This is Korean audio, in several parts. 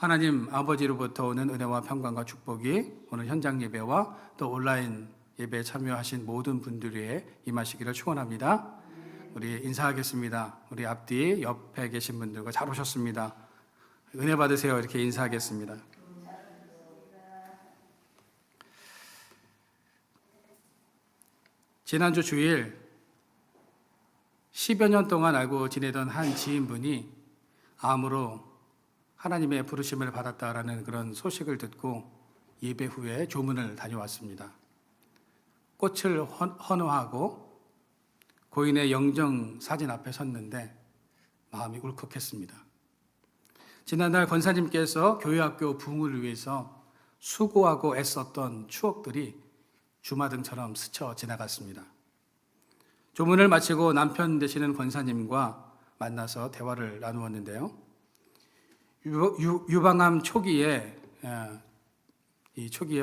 하나님 아버지로부터 오는 은혜와 평강과 축복이 오늘 현장 예배와 또 온라인 예배에 참여하신 모든 분들 위해 임하시기를 축원합니다. 우리 인사하겠습니다. 우리 앞뒤 옆에 계신 분들과 잘 오셨습니다. 은혜 받으세요. 이렇게 인사하겠습니다. 지난주 주일 10여 년 동안 알고 지내던 한 지인분이 암으로 하나님의 부르심을 받았다라는 그런 소식을 듣고 예배 후에 조문을 다녀왔습니다. 꽃을 헌화하고 고인의 영정 사진 앞에 섰는데 마음이 울컥했습니다. 지난날 권사님께서 교회학교 부흥을 위해서 수고하고 애썼던 추억들이 주마등처럼 스쳐 지나갔습니다. 조문을 마치고 남편 되시는 권사님과 만나서 대화를 나누었는데요. 유방암 초기에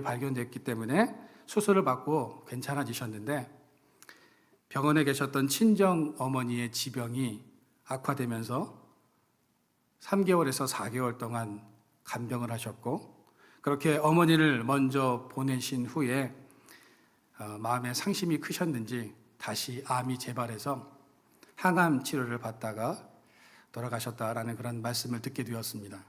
발견됐기 때문에 수술을 받고 괜찮아지셨는데 병원에 계셨던 친정 어머니의 지병이 악화되면서 3개월에서 4개월 동안 간병을 하셨고, 그렇게 어머니를 먼저 보내신 후에 마음에 상심이 크셨는지 다시 암이 재발해서 항암 치료를 받다가 돌아가셨다라는 그런 말씀을 듣게 되었습니다.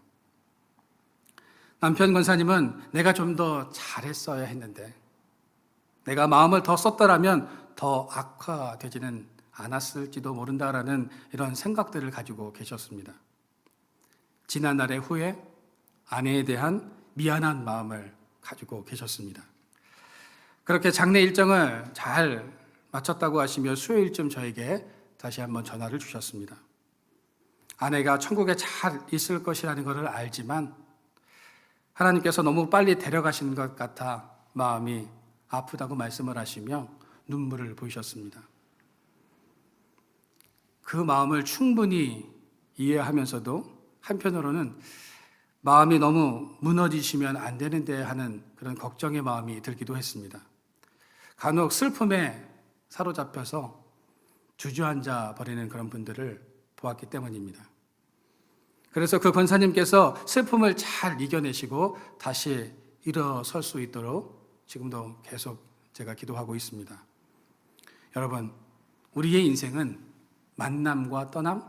남편 권사님은 내가 좀 더 잘했어야 했는데, 내가 마음을 더 썼더라면 더 악화되지는 않았을지도 모른다라는 이런 생각들을 가지고 계셨습니다. 지난날의 후에 아내에 대한 미안한 마음을 가지고 계셨습니다. 그렇게 장례 일정을 잘 마쳤다고 하시며 수요일쯤 저에게 다시 한번 전화를 주셨습니다. 아내가 천국에 잘 있을 것이라는 것을 알지만 하나님께서 너무 빨리 데려가신 것 같아 마음이 아프다고 말씀을 하시며 눈물을 보이셨습니다. 그 마음을 충분히 이해하면서도 한편으로는 마음이 너무 무너지시면 안 되는데 하는 그런 걱정의 마음이 들기도 했습니다. 간혹 슬픔에 사로잡혀서 주저앉아 버리는 그런 분들을 보았기 때문입니다. 그래서 그 권사님께서 슬픔을 잘 이겨내시고 다시 일어설 수 있도록 지금도 계속 제가 기도하고 있습니다. 여러분, 우리의 인생은 만남과 떠남,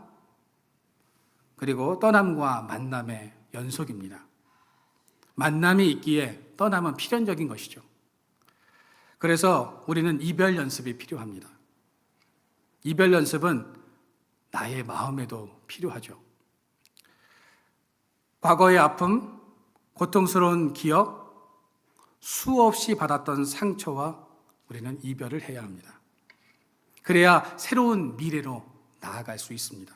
그리고 떠남과 만남의 연속입니다. 만남이 있기에 떠남은 필연적인 것이죠. 그래서 우리는 이별 연습이 필요합니다. 이별 연습은 나의 마음에도 필요하죠. 과거의 아픔, 고통스러운 기억, 수없이 받았던 상처와 우리는 이별을 해야 합니다. 그래야 새로운 미래로 나아갈 수 있습니다.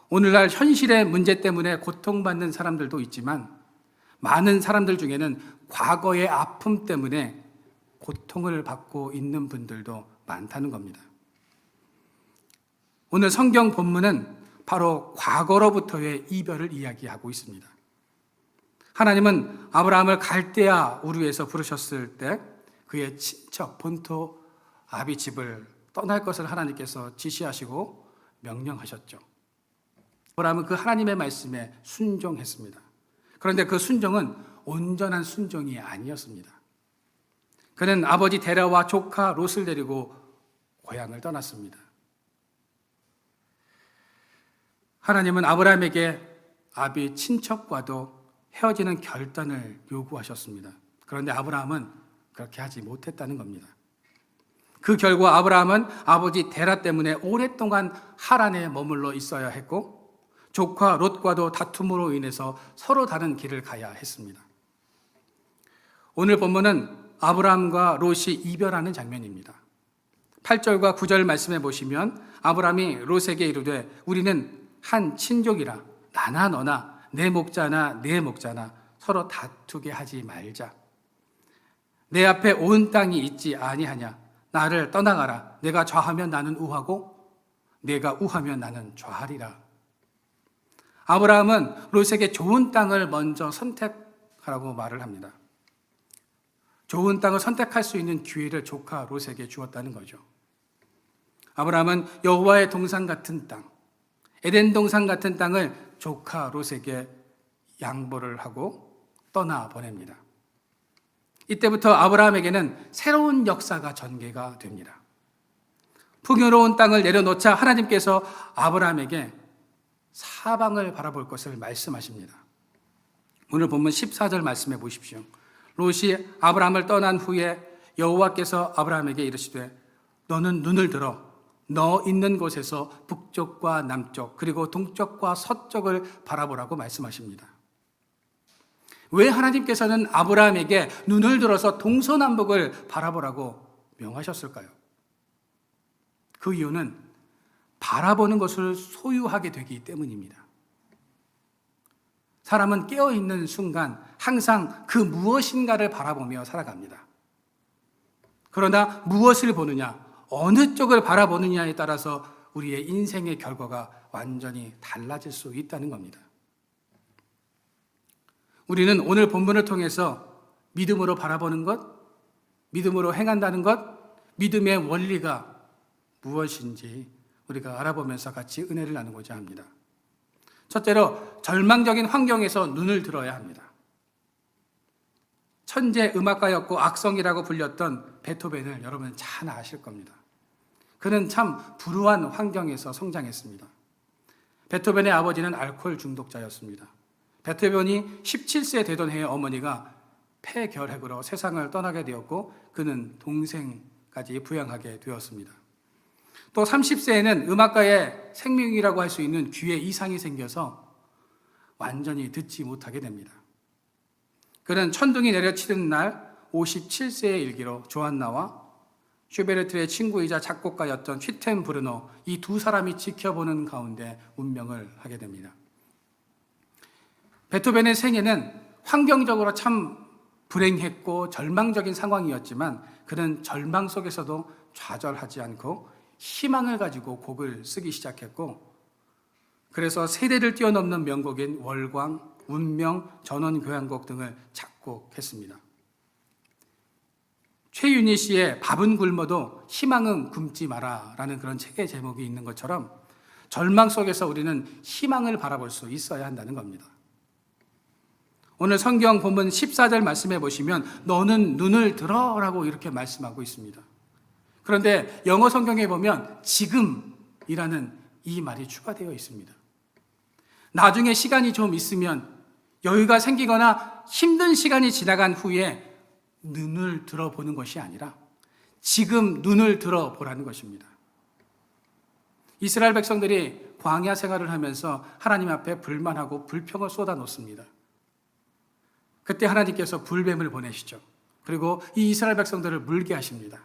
오늘날 현실의 문제 때문에 고통받는 사람들도 있지만 많은 사람들 중에는 과거의 아픔 때문에 고통을 받고 있는 분들도 많다는 겁니다. 오늘 성경 본문은 바로 과거로부터의 이별을 이야기하고 있습니다. 하나님은 아브라함을 갈대아 우르에서 부르셨을 때 그의 친척 본토 아비 집을 떠날 것을 하나님께서 지시하시고 명령하셨죠. 아브라함은 그 하나님의 말씀에 순종했습니다. 그런데 그 순종은 온전한 순종이 아니었습니다. 그는 아버지 데라와 조카 롯을 데리고 고향을 떠났습니다. 하나님은 아브라함에게 아비 친척과도 헤어지는 결단을 요구하셨습니다. 그런데 아브라함은 그렇게 하지 못했다는 겁니다. 그 결과 아브라함은 아버지 데라 때문에 오랫동안 하란에 머물러 있어야 했고 조카 롯과도 다툼으로 인해서 서로 다른 길을 가야 했습니다. 오늘 본문은 아브라함과 롯이 이별하는 장면입니다. 8절과 9절 말씀해 보시면 아브라함이 롯에게 이르되 우리는 한 친족이라 나나 너나 내 목자나 내 목자나 서로 다투게 하지 말자. 내 앞에 온 땅이 있지 아니하냐. 나를 떠나가라. 내가 좌하면 나는 우하고 내가 우하면 나는 좌하리라. 아브라함은 롯에게 좋은 땅을 먼저 선택하라고 말을 합니다. 좋은 땅을 선택할 수 있는 기회를 조카 롯에게 주었다는 거죠. 아브라함은 여호와의 동산 같은 땅, 에덴 동산 같은 땅을 조카 롯에게 양보를 하고 떠나보냅니다. 이때부터 아브라함에게는 새로운 역사가 전개가 됩니다. 풍요로운 땅을 내려놓자 하나님께서 아브라함에게 사방을 바라볼 것을 말씀하십니다. 오늘 본문 14절 말씀해 보십시오. 롯이 아브라함을 떠난 후에 여호와께서 아브라함에게 이르시되 너는 눈을 들어 너 있는 곳에서 북쪽과 남쪽 그리고 동쪽과 서쪽을 바라보라고 말씀하십니다. 왜 하나님께서는 아브라함에게 눈을 들어서 동서남북을 바라보라고 명하셨을까요? 그 이유는 바라보는 것을 소유하게 되기 때문입니다. 사람은 깨어있는 순간 항상 그 무엇인가를 바라보며 살아갑니다. 그러나 무엇을 보느냐, 어느 쪽을 바라보느냐에 따라서 우리의 인생의 결과가 완전히 달라질 수 있다는 겁니다. 우리는 오늘 본문을 통해서 믿음으로 바라보는 것, 믿음으로 행한다는 것, 믿음의 원리가 무엇인지 우리가 알아보면서 같이 은혜를 나누고자 합니다. 첫째로 절망적인 환경에서 눈을 들어야 합니다. 천재 음악가였고 악성이라고 불렸던 베토벤을 여러분 잘 아실 겁니다. 그는 참 불우한 환경에서 성장했습니다. 베토벤의 아버지는 알코올 중독자였습니다. 베토벤이 17세 되던 해에 어머니가 폐결핵으로 세상을 떠나게 되었고 그는 동생까지 부양하게 되었습니다. 또 30세에는 음악가의 생명이라고 할 수 있는 귀에 이상이 생겨서 완전히 듣지 못하게 됩니다. 그는 천둥이 내려치는 날 57세의 일기로 조한나와 슈베르트의 친구이자 작곡가였던 휘텐 브루노 이 두 사람이 지켜보는 가운데 운명을 하게 됩니다. 베토벤의 생애는 환경적으로 참 불행했고 절망적인 상황이었지만 그는 절망 속에서도 좌절하지 않고 희망을 가지고 곡을 쓰기 시작했고 그래서 세대를 뛰어넘는 명곡인 월광, 운명, 전원교향곡 등을 작곡했습니다. 최윤희 씨의 밥은 굶어도 희망은 굶지 마라 라는 그런 책의 제목이 있는 것처럼 절망 속에서 우리는 희망을 바라볼 수 있어야 한다는 겁니다. 오늘 성경 본문 14절 말씀해 보시면 너는 눈을 들어라고 이렇게 말씀하고 있습니다. 그런데 영어 성경에 보면 지금이라는 이 말이 추가되어 있습니다. 나중에 시간이 좀 있으면 여유가 생기거나 힘든 시간이 지나간 후에 눈을 들어보는 것이 아니라 지금 눈을 들어보라는 것입니다. 이스라엘 백성들이 광야 생활을 하면서 하나님 앞에 불만하고 불평을 쏟아놓습니다. 그때 하나님께서 불뱀을 보내시죠. 그리고 이 이스라엘 백성들을 물게 하십니다.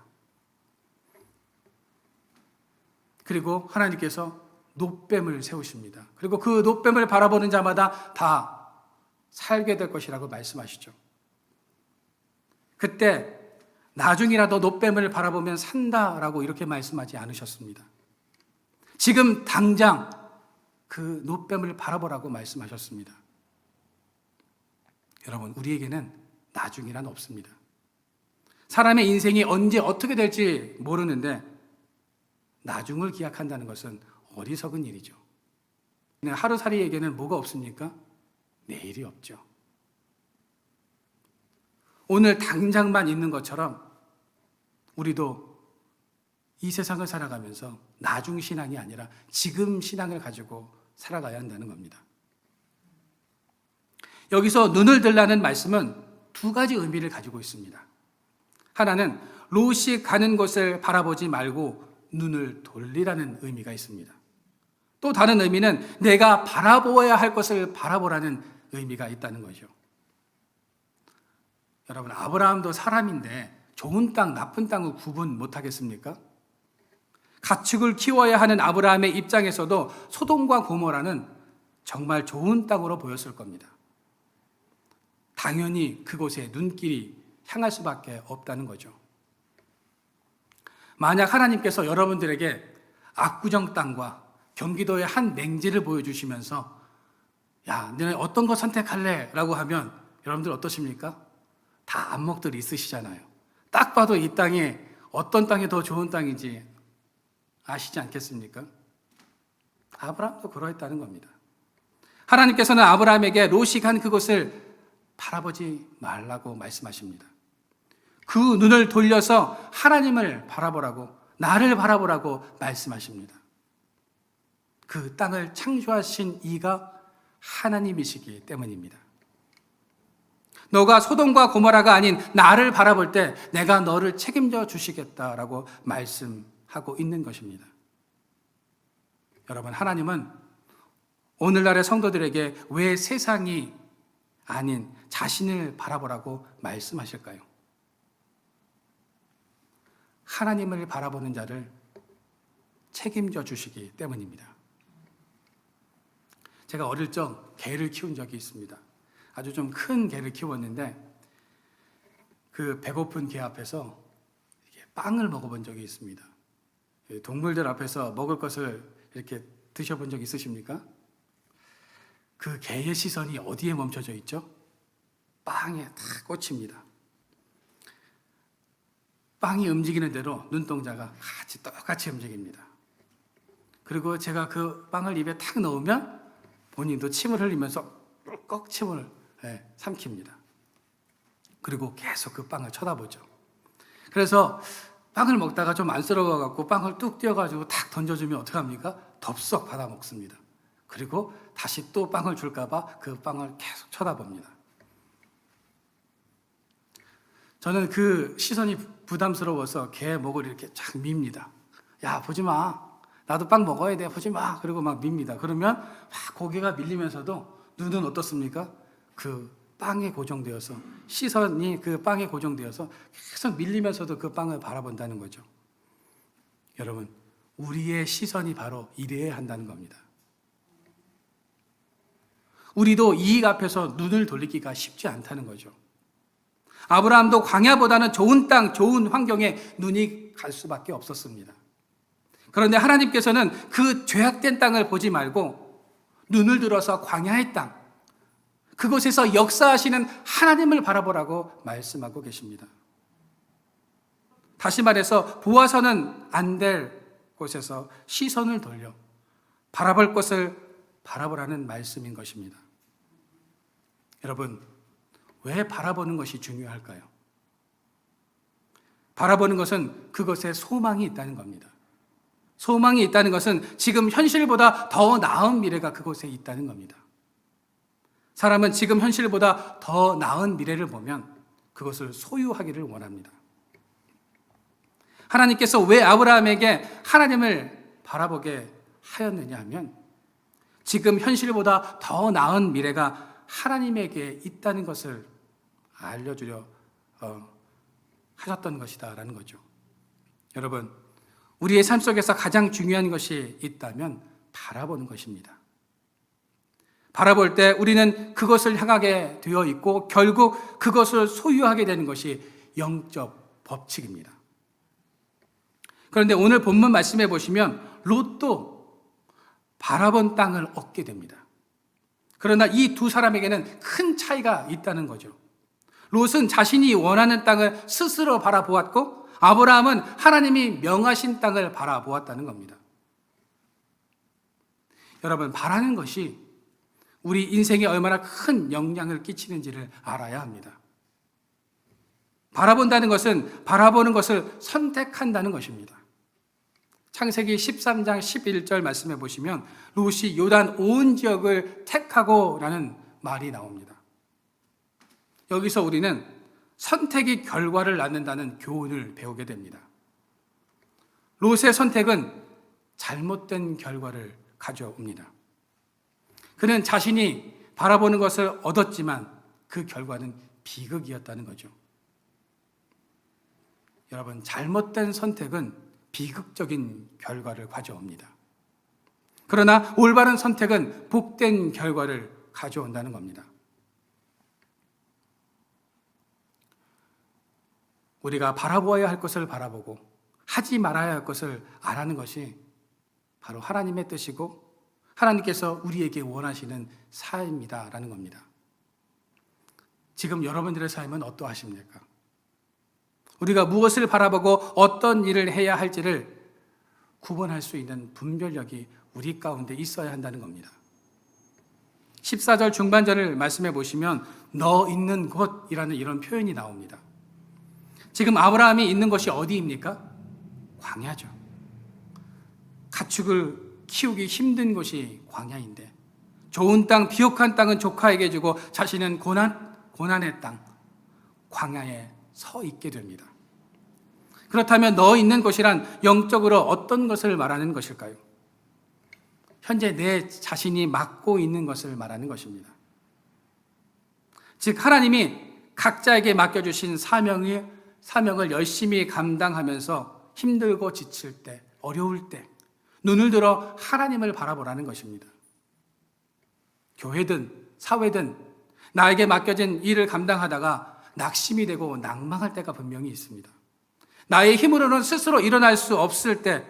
그리고 하나님께서 놋뱀을 세우십니다. 그리고 그 놋뱀을 바라보는 자마다 다 살게 될 것이라고 말씀하시죠. 그때 나중이라도 놋뱀을 바라보면 산다라고 이렇게 말씀하지 않으셨습니다. 지금 당장 그 놋뱀을 바라보라고 말씀하셨습니다. 여러분, 우리에게는 나중이란 없습니다. 사람의 인생이 언제 어떻게 될지 모르는데 나중을 기약한다는 것은 어리석은 일이죠. 하루살이에게는 뭐가 없습니까? 내일이 없죠. 오늘 당장만 있는 것처럼 우리도 이 세상을 살아가면서 나중 신앙이 아니라 지금 신앙을 가지고 살아가야 한다는 겁니다. 여기서 눈을 들라는 말씀은 두 가지 의미를 가지고 있습니다. 하나는 롯이 가는 곳을 바라보지 말고 눈을 돌리라는 의미가 있습니다. 또 다른 의미는 내가 바라보아야 할 것을 바라보라는 의미가 있다는 거죠. 여러분, 아브라함도 사람인데 좋은 땅, 나쁜 땅을 구분 못하겠습니까? 가축을 키워야 하는 아브라함의 입장에서도 소돔과 고모라는 정말 좋은 땅으로 보였을 겁니다. 당연히 그곳에 눈길이 향할 수밖에 없다는 거죠. 만약 하나님께서 여러분들에게 압구정 땅과 경기도의 한 맹지를 보여주시면서 야, 너네 어떤 거 선택할래? 라고 하면 여러분들 어떠십니까? 다 안목들이 있으시잖아요. 딱 봐도 이 땅이 어떤 땅이 더 좋은 땅인지 아시지 않겠습니까? 아브라함도 그러했다는 겁니다. 하나님께서는 아브라함에게 롯이 간 그곳을 바라보지 말라고 말씀하십니다. 그 눈을 돌려서 하나님을 바라보라고, 나를 바라보라고 말씀하십니다. 그 땅을 창조하신 이가 하나님이시기 때문입니다. 너가 소돔과 고모라가 아닌 나를 바라볼 때 내가 너를 책임져 주시겠다라고 말씀하고 있는 것입니다. 여러분, 하나님은 오늘날의 성도들에게 왜 세상이 아닌 자신을 바라보라고 말씀하실까요? 하나님을 바라보는 자를 책임져 주시기 때문입니다. 제가 어릴 적 개를 키운 적이 있습니다. 아주 좀 큰 개를 키웠는데 그 배고픈 개 앞에서 빵을 먹어본 적이 있습니다. 동물들 앞에서 먹을 것을 이렇게 드셔본 적 있으십니까? 그 개의 시선이 어디에 멈춰져 있죠? 빵에 딱 꽂힙니다. 빵이 움직이는 대로 눈동자가 똑같이 움직입니다. 그리고 제가 그 빵을 입에 탁 넣으면 본인도 침을 흘리면서 꿀꺽 침을 삼킵니다. 그리고 계속 그 빵을 쳐다보죠. 그래서 빵을 먹다가 좀 안쓰러워갖고 빵을 뚝 띄어가지고 탁 던져주면 어떡합니까? 덥석 받아 먹습니다. 그리고 다시 또 빵을 줄까봐 그 빵을 계속 쳐다봅니다. 저는 그 시선이 부담스러워서 개 목을 이렇게 쫙 밉니다. 야, 보지 마. 나도 빵 먹어야 돼. 보지 마. 그리고 막 밉니다. 그러면 막 고개가 밀리면서도 눈은 어떻습니까? 그 빵에 고정되어서, 시선이 그 빵에 고정되어서 계속 밀리면서도 그 빵을 바라본다는 거죠. 여러분, 우리의 시선이 바로 이래야 한다는 겁니다. 우리도 이익 앞에서 눈을 돌리기가 쉽지 않다는 거죠. 아브라함도 광야보다는 좋은 땅, 좋은 환경에 눈이 갈 수밖에 없었습니다. 그런데 하나님께서는 그 죄악된 땅을 보지 말고 눈을 들어서 광야의 땅, 그곳에서 역사하시는 하나님을 바라보라고 말씀하고 계십니다. 다시 말해서 보아서는 안 될 곳에서 시선을 돌려 바라볼 것을 바라보라는 말씀인 것입니다. 여러분, 왜 바라보는 것이 중요할까요? 바라보는 것은 그것에 소망이 있다는 겁니다. 소망이 있다는 것은 지금 현실보다 더 나은 미래가 그곳에 있다는 겁니다. 사람은 지금 현실보다 더 나은 미래를 보면 그것을 소유하기를 원합니다. 하나님께서 왜 아브라함에게 하나님을 바라보게 하였느냐 하면 지금 현실보다 더 나은 미래가 하나님에게 있다는 것을 알려주려 하셨던 것이다라는 거죠. 여러분, 우리의 삶 속에서 가장 중요한 것이 있다면 바라보는 것입니다. 바라볼 때 우리는 그것을 향하게 되어 있고 결국 그것을 소유하게 되는 것이 영적 법칙입니다. 그런데 오늘 본문 말씀해 보시면 롯도 바라본 땅을 얻게 됩니다. 그러나 이 두 사람에게는 큰 차이가 있다는 거죠. 롯은 자신이 원하는 땅을 스스로 바라보았고 아브라함은 하나님이 명하신 땅을 바라보았다는 겁니다. 여러분, 바라는 것이 우리 인생에 얼마나 큰 영향을 끼치는지를 알아야 합니다. 바라본다는 것은 바라보는 것을 선택한다는 것입니다. 창세기 13장 11절 말씀해 보시면 롯이 요단 온 지역을 택하고라는 말이 나옵니다. 여기서 우리는 선택이 결과를 낳는다는 교훈을 배우게 됩니다. 롯의 선택은 잘못된 결과를 가져옵니다. 그는 자신이 바라보는 것을 얻었지만 그 결과는 비극이었다는 거죠. 여러분, 잘못된 선택은 비극적인 결과를 가져옵니다. 그러나 올바른 선택은 복된 결과를 가져온다는 겁니다. 우리가 바라보아야 할 것을 바라보고 하지 말아야 할 것을 안 하는 것이 바로 하나님의 뜻이고 하나님께서 우리에게 원하시는 삶이다라는 겁니다. 지금 여러분들의 삶은 어떠하십니까? 우리가 무엇을 바라보고 어떤 일을 해야 할지를 구분할 수 있는 분별력이 우리 가운데 있어야 한다는 겁니다. 14절 중반절을 말씀해 보시면 너 있는 곳이라는 이런 표현이 나옵니다. 지금 아브라함이 있는 것이 어디입니까? 광야죠. 가축을 키우기 힘든 곳이 광야인데 좋은 땅, 비옥한 땅은 조카에게 주고 자신은 고난의 땅, 광야에 서 있게 됩니다. 그렇다면 너 있는 곳이란 영적으로 어떤 것을 말하는 것일까요? 현재 내 자신이 맡고 있는 것을 말하는 것입니다. 즉 하나님이 각자에게 맡겨주신 사명을 열심히 감당하면서 힘들고 지칠 때, 어려울 때 눈을 들어 하나님을 바라보라는 것입니다. 교회든 사회든 나에게 맡겨진 일을 감당하다가 낙심이 되고 낭망할 때가 분명히 있습니다. 나의 힘으로는 스스로 일어날 수 없을 때,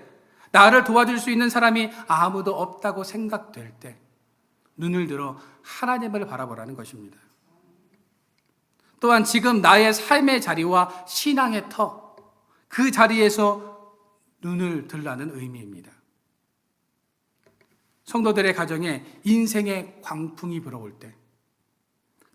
나를 도와줄 수 있는 사람이 아무도 없다고 생각될 때 눈을 들어 하나님을 바라보라는 것입니다. 또한 지금 나의 삶의 자리와 신앙의 터, 그 자리에서 눈을 들라는 의미입니다. 성도들의 가정에 인생의 광풍이 불어올 때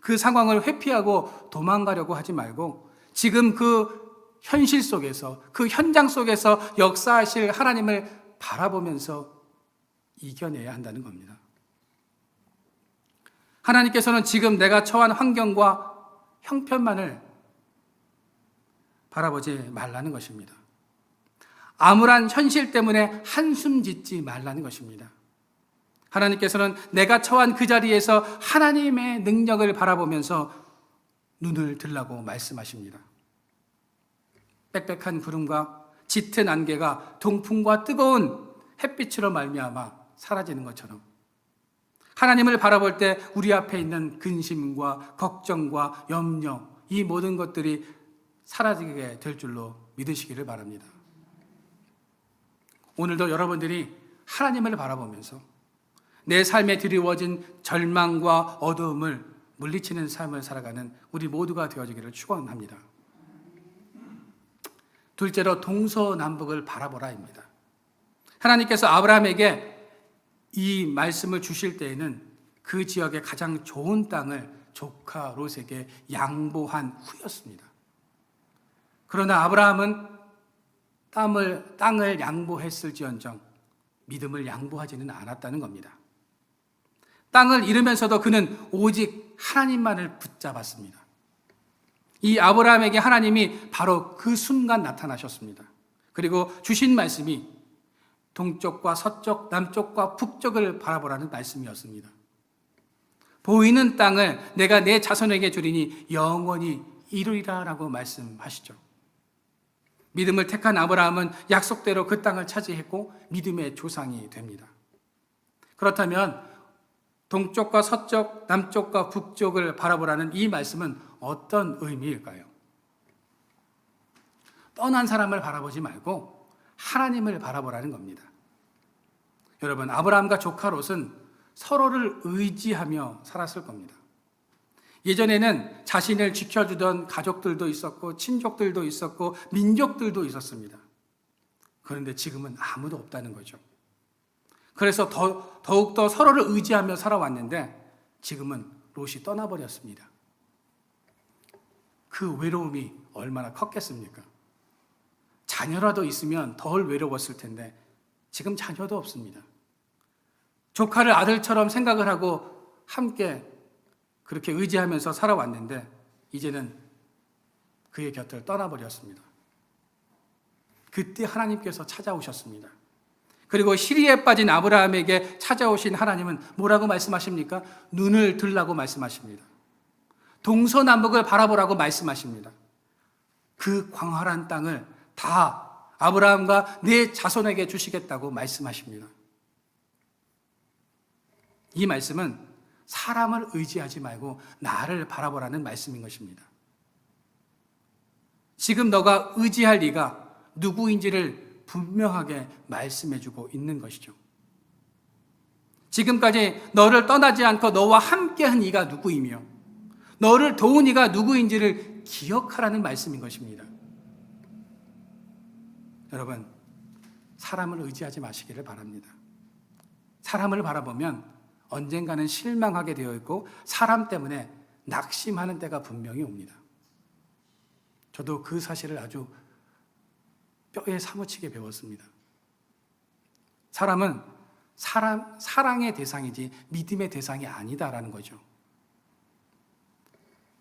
그 상황을 회피하고 도망가려고 하지 말고 지금 그 현실 속에서, 그 현장 속에서 역사하실 하나님을 바라보면서 이겨내야 한다는 겁니다. 하나님께서는 지금 내가 처한 환경과 형편만을 바라보지 말라는 것입니다. 암울한 현실 때문에 한숨 짓지 말라는 것입니다. 하나님께서는 내가 처한 그 자리에서 하나님의 능력을 바라보면서 눈을 들라고 말씀하십니다. 빽빽한 구름과 짙은 안개가 동풍과 뜨거운 햇빛으로 말미암아 사라지는 것처럼 하나님을 바라볼 때 우리 앞에 있는 근심과 걱정과 염려, 이 모든 것들이 사라지게 될 줄로 믿으시기를 바랍니다. 오늘도 여러분들이 하나님을 바라보면서 내 삶에 드리워진 절망과 어두움을 물리치는 삶을 살아가는 우리 모두가 되어지기를 축원합니다. 둘째로 동서남북을 바라보라입니다. 하나님께서 아브라함에게 이 말씀을 주실 때에는 그 지역의 가장 좋은 땅을 조카 롯에게 양보한 후였습니다. 그러나 아브라함은 땅을 양보했을지언정 믿음을 양보하지는 않았다는 겁니다. 땅을 잃으면서도 그는 오직 하나님만을 붙잡았습니다. 이 아브라함에게 하나님이 바로 그 순간 나타나셨습니다. 그리고 주신 말씀이 동쪽과 서쪽, 남쪽과 북쪽을 바라보라는 말씀이었습니다. 보이는 땅을 내가 내 자손에게 주리니 영원히 이루리라 라고 말씀하시죠. 믿음을 택한 아브라함은 약속대로 그 땅을 차지했고 믿음의 조상이 됩니다. 그렇다면 동쪽과 서쪽, 남쪽과 북쪽을 바라보라는 이 말씀은 어떤 의미일까요? 떠난 사람을 바라보지 말고 하나님을 바라보라는 겁니다. 여러분, 아브라함과 조카 롯은 서로를 의지하며 살았을 겁니다. 예전에는 자신을 지켜주던 가족들도 있었고 친족들도 있었고 민족들도 있었습니다. 그런데 지금은 아무도 없다는 거죠. 그래서 더욱더 서로를 의지하며 살아왔는데 지금은 롯이 떠나버렸습니다. 그 외로움이 얼마나 컸겠습니까? 자녀라도 있으면 덜 외로웠을 텐데 지금 자녀도 없습니다. 조카를 아들처럼 생각을 하고 함께 그렇게 의지하면서 살아왔는데 이제는 그의 곁을 떠나버렸습니다. 그때 하나님께서 찾아오셨습니다. 그리고 시리에 빠진 아브라함에게 찾아오신 하나님은 뭐라고 말씀하십니까? 눈을 들라고 말씀하십니다. 동서남북을 바라보라고 말씀하십니다. 그 광활한 땅을 다 아브라함과 내 자손에게 주시겠다고 말씀하십니다. 이 말씀은 사람을 의지하지 말고 나를 바라보라는 말씀인 것입니다. 지금 너가 의지할 이가 누구인지를 분명하게 말씀해주고 있는 것이죠. 지금까지 너를 떠나지 않고 너와 함께한 이가 누구이며 너를 도운 이가 누구인지를 기억하라는 말씀인 것입니다. 여러분, 사람을 의지하지 마시기를 바랍니다. 사람을 바라보면 언젠가는 실망하게 되어 있고 사람 때문에 낙심하는 때가 분명히 옵니다. 저도 그 사실을 아주 뼈에 사무치게 배웠습니다. 사람은 사랑의 대상이지 믿음의 대상이 아니다라는 거죠.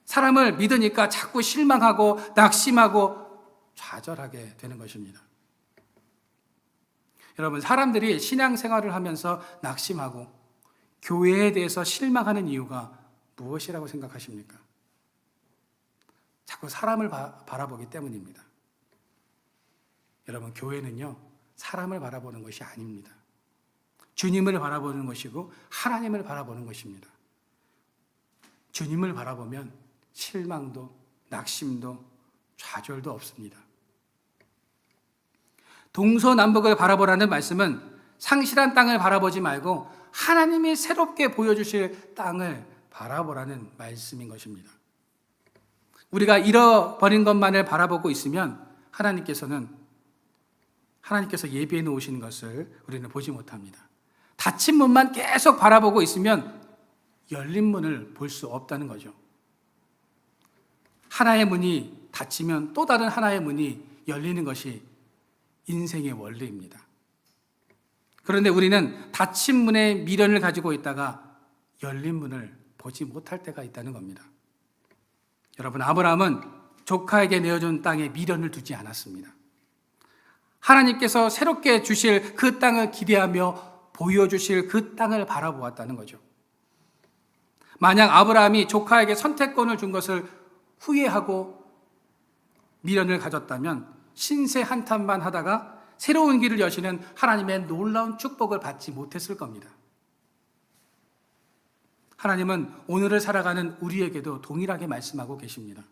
사람을 믿으니까 자꾸 실망하고 낙심하고 좌절하게 되는 것입니다. 여러분, 사람들이 신앙생활을 하면서 낙심하고 교회에 대해서 실망하는 이유가 무엇이라고 생각하십니까? 자꾸 사람을 바라보기 때문입니다. 여러분, 교회는요, 사람을 바라보는 것이 아닙니다. 주님을 바라보는 것이고 하나님을 바라보는 것입니다. 주님을 바라보면 실망도 낙심도 좌절도 없습니다. 동서남북을 바라보라는 말씀은 상실한 땅을 바라보지 말고 하나님이 새롭게 보여주실 땅을 바라보라는 말씀인 것입니다. 우리가 잃어버린 것만을 바라보고 있으면 하나님께서 예비해 놓으신 것을 우리는 보지 못합니다. 닫힌 문만 계속 바라보고 있으면 열린 문을 볼 수 없다는 거죠. 하나의 문이 닫히면 또 다른 하나의 문이 열리는 것이 인생의 원리입니다. 그런데 우리는 닫힌 문의 미련을 가지고 있다가 열린 문을 보지 못할 때가 있다는 겁니다. 여러분, 아브라함은 조카에게 내어준 땅에 미련을 두지 않았습니다. 하나님께서 새롭게 주실 그 땅을 기대하며 보여주실 그 땅을 바라보았다는 거죠. 만약 아브라함이 조카에게 선택권을 준 것을 후회하고 미련을 가졌다면 신세 한탄만 하다가 새로운 길을 여시는 하나님의 놀라운 축복을 받지 못했을 겁니다. 하나님은 오늘을 살아가는 우리에게도 동일하게 말씀하고 계십니다.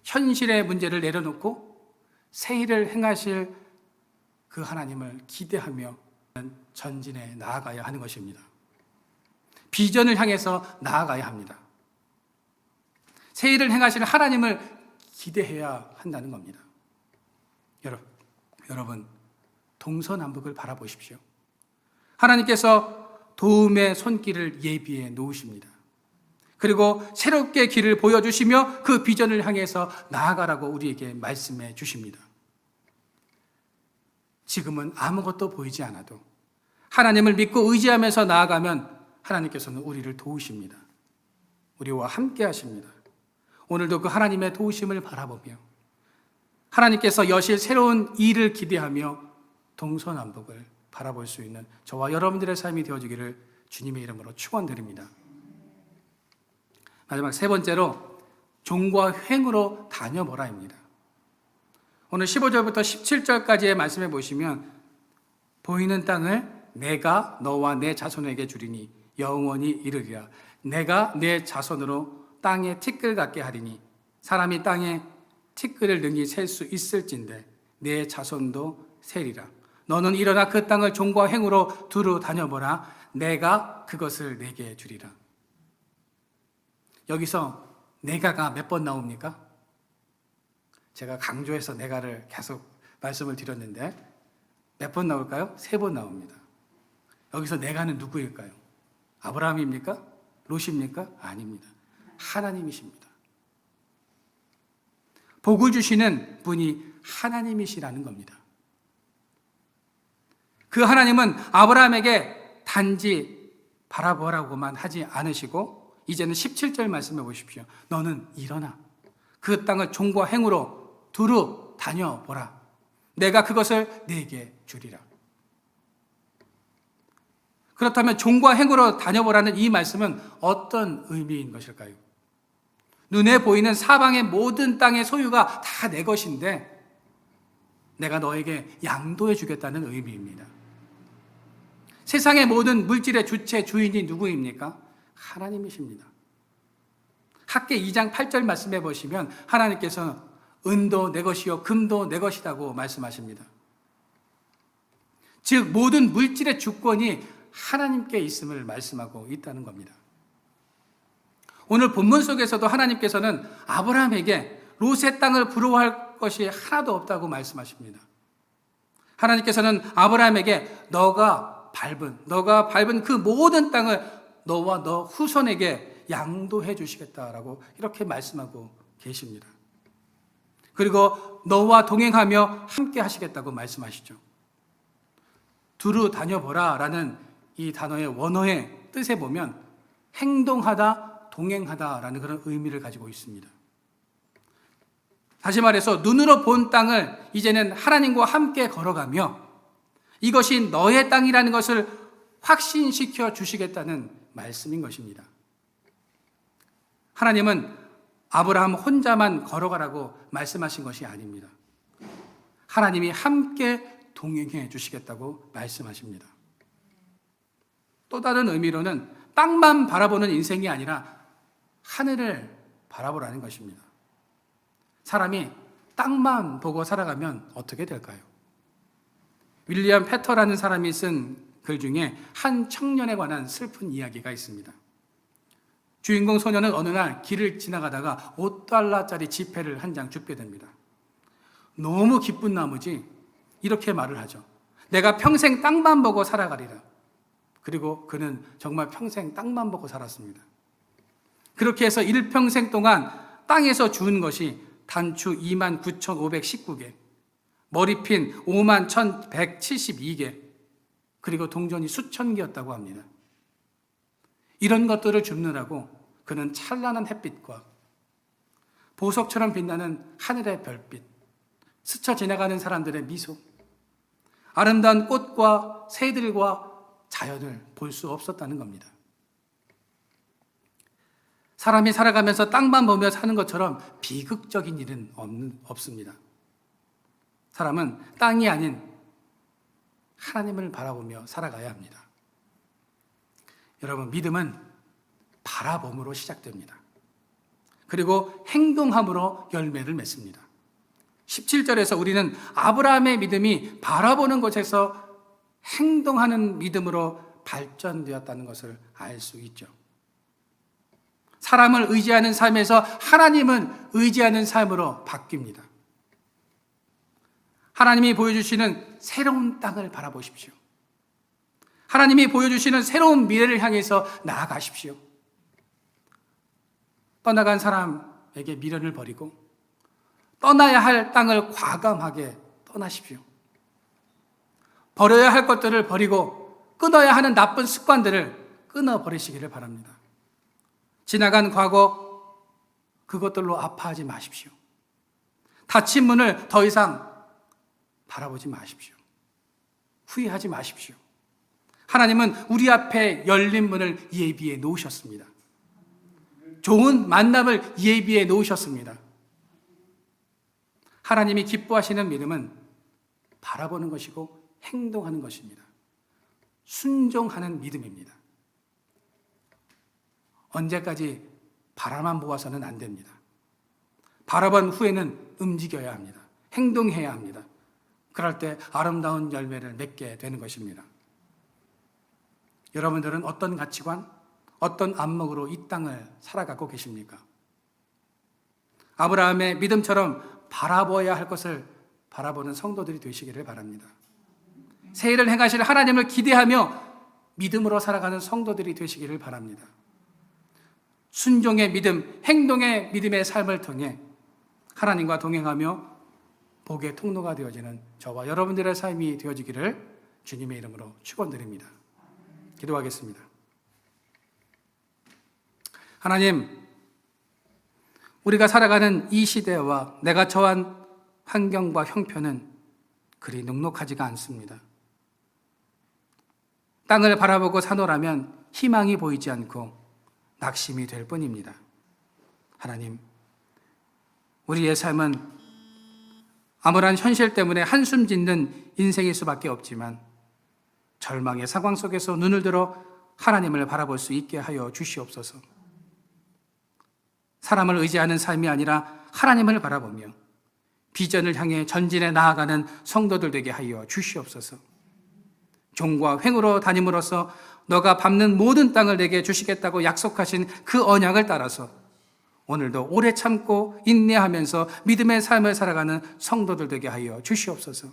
현실의 문제를 내려놓고 새 일을 행하실 그 하나님을 기대하며 전진해 나아가야 하는 것입니다. 비전을 향해서 나아가야 합니다. 새 일을 행하시는 하나님을 기대해야 한다는 겁니다. 여러분, 동서남북을 바라보십시오. 하나님께서 도움의 손길을 예비해 놓으십니다. 그리고 새롭게 길을 보여주시며 그 비전을 향해서 나아가라고 우리에게 말씀해 주십니다. 지금은 아무것도 보이지 않아도 하나님을 믿고 의지하면서 나아가면 하나님께서는 우리를 도우십니다. 우리와 함께 하십니다. 오늘도 그 하나님의 도우심을 바라보며 하나님께서 여실 새로운 일을 기대하며 동서남북을 바라볼 수 있는 저와 여러분들의 삶이 되어지기를 주님의 이름으로 축원드립니다. 마지막 세 번째로 종과 횡으로 다녀보라입니다. 오늘 15절부터 17절까지의 말씀에 보시면 보이는 땅을 내가 너와 내 자손에게 주리니 영원히 이르리라. 내가 내 자손으로 땅에 티끌 같게 하리니 사람이 땅에 티끌을 능히 셀 수 있을진데 내 자손도 세리라. 너는 일어나 그 땅을 종과 횡으로 두루 다녀보라. 내가 그것을 내게 주리라. 여기서 내가가 몇 번 나옵니까? 제가 강조해서 내가를 계속 말씀을 드렸는데 몇 번 나올까요? 3번 나옵니다. 여기서 내가는 누구일까요? 아브라함입니까? 롯입니까? 아닙니다. 하나님이십니다. 복을 주시는 분이 하나님이시라는 겁니다. 그 하나님은 아브라함에게 단지 바라보라고만 하지 않으시고 이제는 17절 말씀해 보십시오. 너는 일어나 그 땅을 종과 횡으로 두루 다녀보라. 내가 그것을 네게 주리라. 그렇다면 종과 횡으로 다녀보라는 이 말씀은 어떤 의미인 것일까요? 눈에 보이는 사방의 모든 땅의 소유가 다 내 것인데 내가 너에게 양도해 주겠다는 의미입니다. 세상의 모든 물질의 주체, 주인이 누구입니까? 하나님이십니다. 학개 2장 8절 말씀해 보시면 하나님께서 은도 내 것이요 금도 내 것이라고 말씀하십니다. 즉 모든 물질의 주권이 하나님께 있음을 말씀하고 있다는 겁니다. 오늘 본문 속에서도 하나님께서는 아브라함에게 롯의 땅을 부러워할 것이 하나도 없다고 말씀하십니다. 하나님께서는 아브라함에게 너가 너가 밟은 그 모든 땅을 너와 너 후손에게 양도해 주시겠다라고 이렇게 말씀하고 계십니다. 그리고 너와 동행하며 함께 하시겠다고 말씀하시죠. 두루 다녀보라 라는 이 단어의 원어의 뜻에 보면 행동하다, 동행하다 라는 그런 의미를 가지고 있습니다. 다시 말해서 눈으로 본 땅을 이제는 하나님과 함께 걸어가며 이것이 너의 땅이라는 것을 확신시켜 주시겠다는 말씀인 것입니다. 하나님은 아브라함 혼자만 걸어가라고 말씀하신 것이 아닙니다. 하나님이 함께 동행해 주시겠다고 말씀하십니다. 또 다른 의미로는 땅만 바라보는 인생이 아니라 하늘을 바라보라는 것입니다. 사람이 땅만 보고 살아가면 어떻게 될까요? 윌리엄 페터라는 사람이 쓴 글 중에 한 청년에 관한 슬픈 이야기가 있습니다. 주인공 소년은 어느 날 길을 지나가다가 $5짜리 지폐를 한 장 줍게 됩니다. 너무 기쁜 나머지 이렇게 말을 하죠. 내가 평생 땅만 보고 살아가리라. 그리고 그는 정말 평생 땅만 보고 살았습니다. 그렇게 해서 일평생 동안 땅에서 주운 것이 단추 29,519개, 머리핀 51,172개, 그리고 동전이 수천 개였다고 합니다. 이런 것들을 줍느라고 그는 찬란한 햇빛과 보석처럼 빛나는 하늘의 별빛, 스쳐 지나가는 사람들의 미소, 아름다운 꽃과 새들과 자연을 볼 수 없었다는 겁니다. 사람이 살아가면서 땅만 보며 사는 것처럼 비극적인 일은 없습니다. 사람은 땅이 아닌 하나님을 바라보며 살아가야 합니다. 여러분, 믿음은 바라봄으로 시작됩니다. 그리고 행동함으로 열매를 맺습니다. 17절에서 우리는 아브라함의 믿음이 바라보는 것에서 행동하는 믿음으로 발전되었다는 것을 알 수 있죠. 사람을 의지하는 삶에서 하나님은 의지하는 삶으로 바뀝니다. 하나님이 보여주시는 새로운 땅을 바라보십시오. 하나님이 보여주시는 새로운 미래를 향해서 나아가십시오. 떠나간 사람에게 미련을 버리고 떠나야 할 땅을 과감하게 떠나십시오. 버려야 할 것들을 버리고 끊어야 하는 나쁜 습관들을 끊어버리시기를 바랍니다. 지나간 과거, 그것들로 아파하지 마십시오. 닫힌 문을 더 이상 바라보지 마십시오. 후회하지 마십시오. 하나님은 우리 앞에 열린 문을 예비해 놓으셨습니다. 좋은 만남을 예비해 놓으셨습니다. 하나님이 기뻐하시는 믿음은 바라보는 것이고 행동하는 것입니다. 순종하는 믿음입니다. 언제까지 바라만 보아서는 안 됩니다. 바라본 후에는 움직여야 합니다. 행동해야 합니다. 그럴 때 아름다운 열매를 맺게 되는 것입니다. 여러분들은 어떤 가치관, 어떤 안목으로 이 땅을 살아가고 계십니까? 아브라함의 믿음처럼 바라보아야 할 것을 바라보는 성도들이 되시기를 바랍니다. 새 일을 행하실 하나님을 기대하며 믿음으로 살아가는 성도들이 되시기를 바랍니다. 순종의 믿음, 행동의 믿음의 삶을 통해 하나님과 동행하며 복의 통로가 되어지는 저와 여러분들의 삶이 되어지기를 주님의 이름으로 축원드립니다. 기도하겠습니다. 하나님, 우리가 살아가는 이 시대와 내가 처한 환경과 형편은 그리 녹록하지가 않습니다. 땅을 바라보고 사노라면 희망이 보이지 않고 낙심이 될 뿐입니다. 하나님, 우리의 삶은 암울한 현실 때문에 한숨 짓는 인생일 수밖에 없지만 절망의 상황 속에서 눈을 들어 하나님을 바라볼 수 있게 하여 주시옵소서. 사람을 의지하는 삶이 아니라 하나님을 바라보며 비전을 향해 전진해 나아가는 성도들 되게 하여 주시옵소서. 종과 횡으로 다님으로써 너가 밟는 모든 땅을 내게 주시겠다고 약속하신 그 언약을 따라서 오늘도 오래 참고 인내하면서 믿음의 삶을 살아가는 성도들 되게 하여 주시옵소서.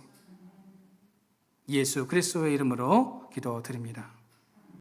예수 그리스도의 이름으로 기도드립니다.